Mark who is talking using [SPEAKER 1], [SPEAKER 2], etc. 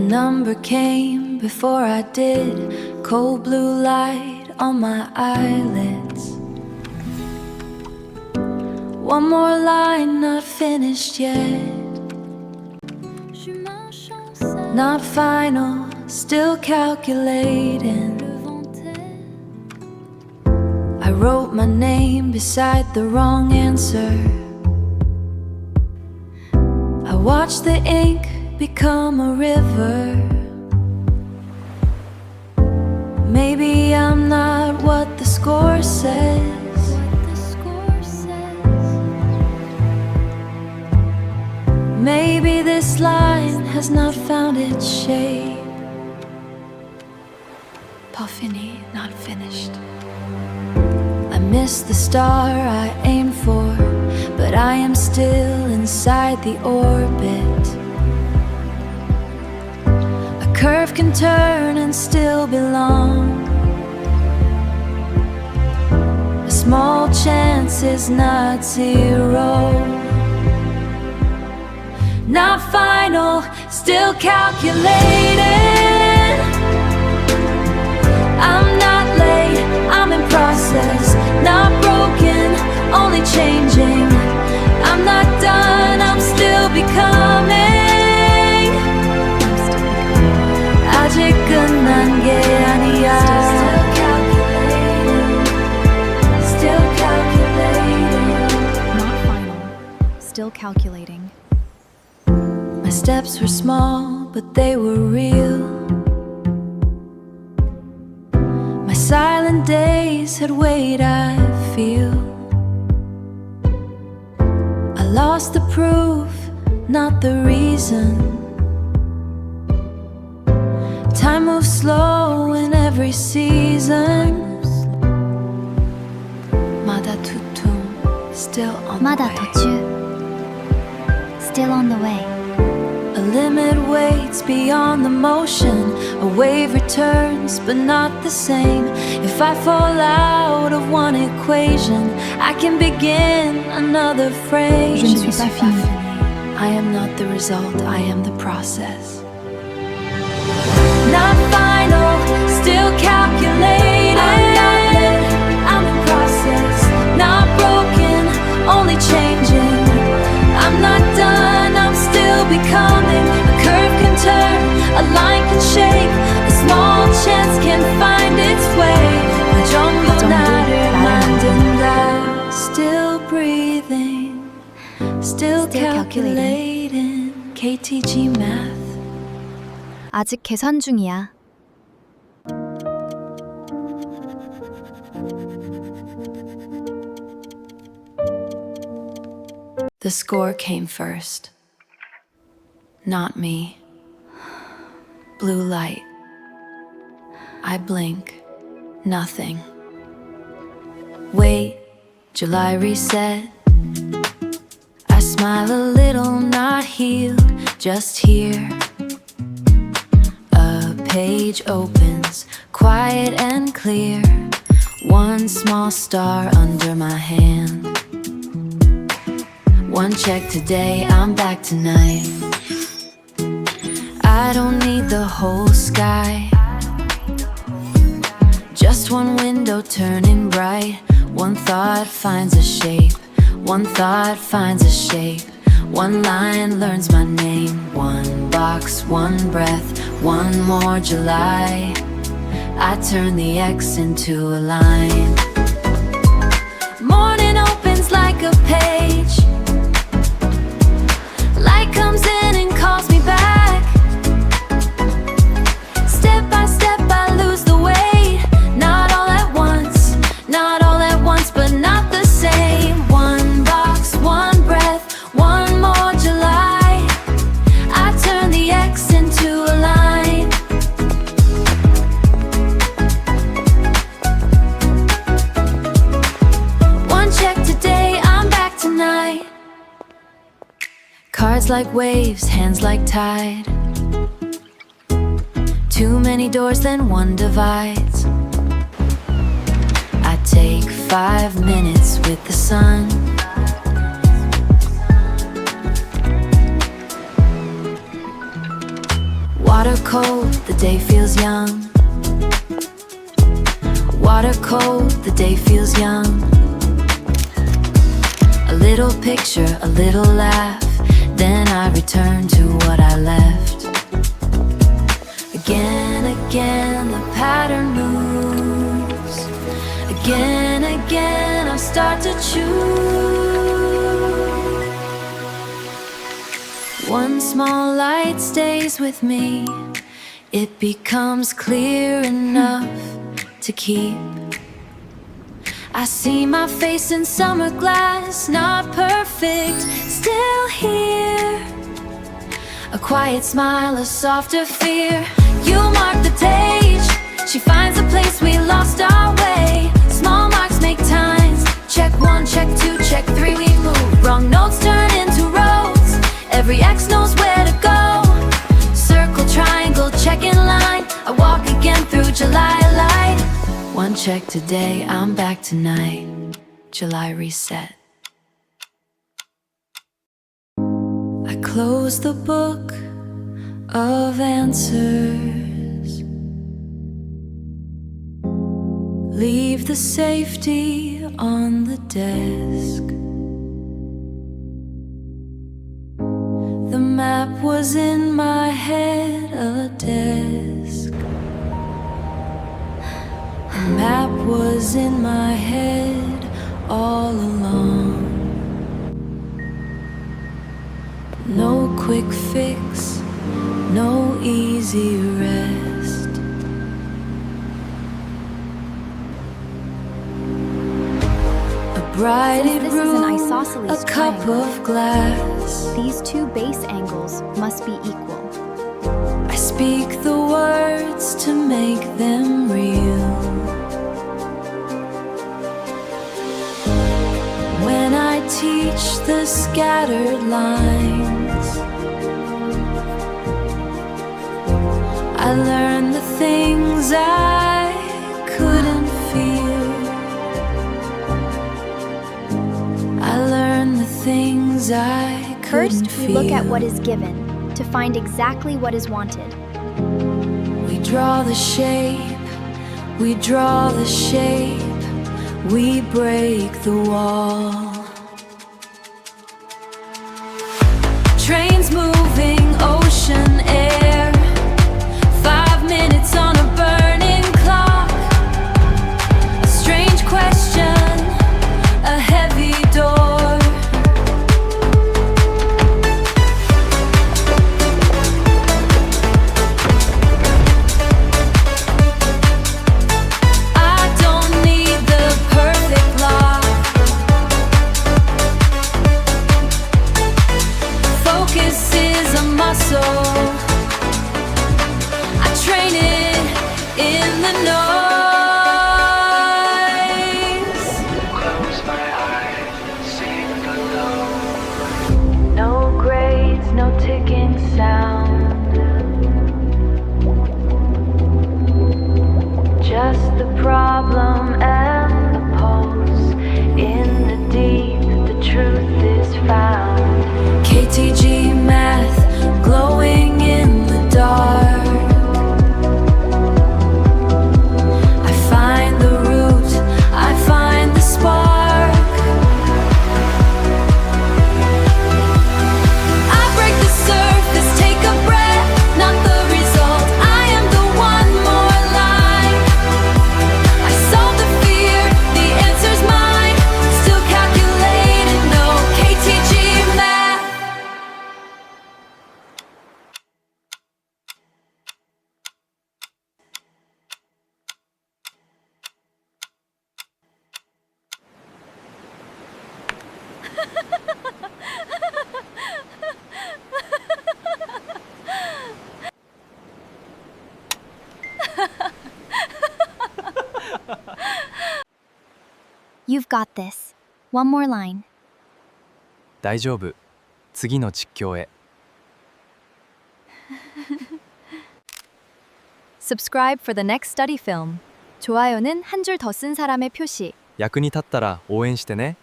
[SPEAKER 1] number came before I did. Cold blue light on my eyelids. One more line not finished yet. Not final, still calculating. I wrote my name beside the wrong answer. I watched the ink become a river. Maybe I'm not what the score says. Maybe this line has not found its shape. Pas fini, not finished. I missed the star I aimed for, but I am still inside the orbit. A curve can turn and still belong. A small chance is not zero. Not final, still calculating. I'm not late, I'm in process. Not broken, only changing. I'm not done, I'm still becoming. 아직 끝난 게 아니야. Still calculating.
[SPEAKER 2] Not final, still calculating.
[SPEAKER 1] My steps were small, but they were real. My silent days had weight, I feel. I lost the proof, not the reason. Time moves slow in every season. 마다 투투, still on the
[SPEAKER 3] 마다
[SPEAKER 1] way.
[SPEAKER 3] 도주. Still on the way.
[SPEAKER 1] A limit waits beyond the motion. A wave returns, but not the same. If I fall out of one equation, I can begin another phrase.
[SPEAKER 2] Je ne suis pas fini.
[SPEAKER 1] I am not the result, I am the process. Not final, still calculating. I'm not late, I'm in process. Not broken, only changing. I'm not done, I'm still becoming. A curve can turn, a line can shake. A small chance can find its way. 그 정도 나를 만든다. Still breathing, still calculating. KTG Math.
[SPEAKER 2] 아직 계산 중이야.
[SPEAKER 1] The score came first. Not me. Blue light. I blink. Nothing. Wait, July reset. I smile a little, not healed, just here. A page opens, quiet and clear. One small star under my hand. One check today, I'm back tonight. I don't need the whole sky. Just one window turning bright. One thought finds a shape. One thought finds a shape. One line learns my name. One box, one breath, one more July. I turn the X into a line. Morning opens like a page. Light comes in and calls me back. Step by step I lose the weight. Not all at once, not all at once, but not the same. One box, one breath, one more July. I turn the X into a line. One check today, I'm back tonight. Cards like waves, hands like tide. Too many doors, then one divides. I take 5 minutes with the sun. Water cold, the day feels young. Water cold, the day feels young. A little picture, a little laugh, then I return to what I left. Again, again, the pattern moves. Again, again, I start to choose. One small light stays with me. It becomes clear enough to keep. I see my face in summer glass, not perfect, still here. A quiet smile, a softer fear. You mark the page, she finds a place we lost our way. Small marks make times, check 1, check 2, check 3, we move. Wrong notes turn into roads, every X knows where to go. Circle, triangle, check in line, I walk again through July light. 1 check today, I'm back tonight. July reset. I close the book of answers. Leave the safety on the desk. The map was in my head, a desk. The map was in my head all along. No quick fix, no easy rest. A brighted
[SPEAKER 2] Since this is an
[SPEAKER 1] room,
[SPEAKER 2] isosceles
[SPEAKER 1] a cup
[SPEAKER 2] triangle,
[SPEAKER 1] of glass.
[SPEAKER 2] These two base angles must be equal.
[SPEAKER 1] I speak the words to make them real. When I teach the scattered lines, I learn the things I couldn't feel. I learn the things I couldn't
[SPEAKER 2] First, we
[SPEAKER 1] feel.
[SPEAKER 2] look at what is given to find exactly what is wanted.
[SPEAKER 1] We draw the shape, we draw the shape, we break the wall. Trains moving, ocean air, 5 minutes on a burning clock. A strange question, a heavy door. I don't need the perfect lock. Focus is a muscle. I train it in the noise.
[SPEAKER 4] Close my eyes, sing alone.
[SPEAKER 1] No grades, no ticking sound. Just the problem and the pulse. In the deep, the truth is found. KTG Math, glowing in the dark. I find the root, I find the spark. I break the surface, take a breath, not the result. I am the one more line. I solve the fear, the answer's mine. Still calculated, no KTG Math.
[SPEAKER 2] You've got this. One more line.
[SPEAKER 5] 大丈夫。次の実況へ。
[SPEAKER 2] Subscribe for the next study film. 좋아요는 한 줄 더 쓴 사람의 표시.
[SPEAKER 5] 役に立ったら応援してね。